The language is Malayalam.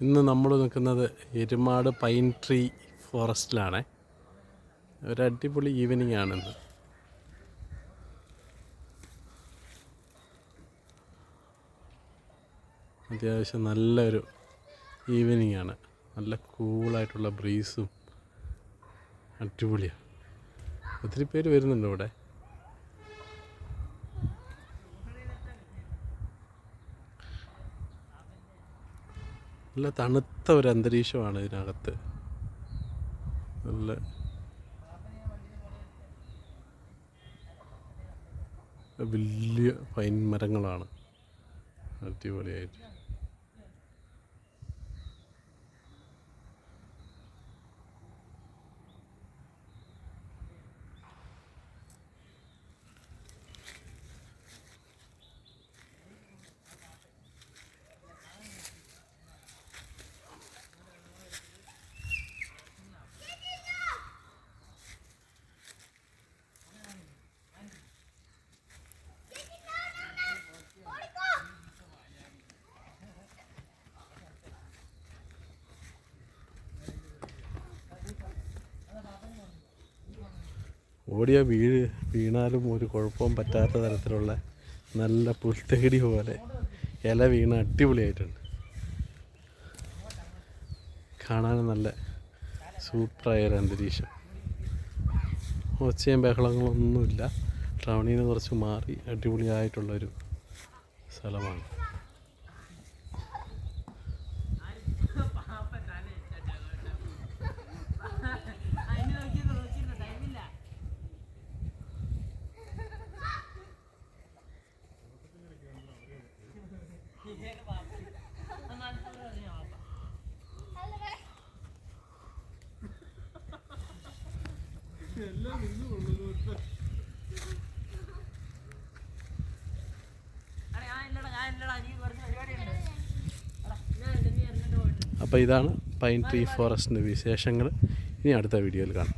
ഇന്ന് നമ്മൾ നിൽക്കുന്നത് എരുമാട് പൈൻ ട്രീ ഫോറസ്റ്റിലാണ്. ഒരു അടിപൊളി ഈവനിങ് ആണിന്ന്. അത്യാവശ്യം നല്ലൊരു ഈവനിങ് ആണ്. നല്ല കൂളായിട്ടുള്ള ബ്രീസും അടിപൊളിയാണ്. ഒത്തിരി പേര് വരുന്നുണ്ട് ഇവിടെ. നല്ല തണുത്ത ഒരു അന്തരീക്ഷമാണ് ഇതിനകത്ത്. നല്ല വലിയ പൈൻ മരങ്ങളാണ്. അടിപൊളിയായിട്ട് ഓടിയ വീണാലും ഒരു കുഴപ്പവും പറ്റാത്ത തരത്തിലുള്ള നല്ല പുൽത്തകിടി പോലെ ഇല വീണ് അടിപൊളിയായിട്ടുണ്ട്. കാണാനും നല്ല സൂപ്പറായൊരു അന്തരീക്ഷം. ഒച്ചയും ബഹളങ്ങളൊന്നുമില്ല. ടൗണിൽ നിന്ന് കുറച്ച് മാറി അടിപൊളിയായിട്ടുള്ളൊരു സ്ഥലമാണ്. അപ്പോൾ ഇതാണ് പൈൻ ട്രീ ഫോറസ്റ്റിൻ്റെ വിശേഷങ്ങൾ. ഇനി അടുത്ത വീഡിയോയിൽ കാണാം.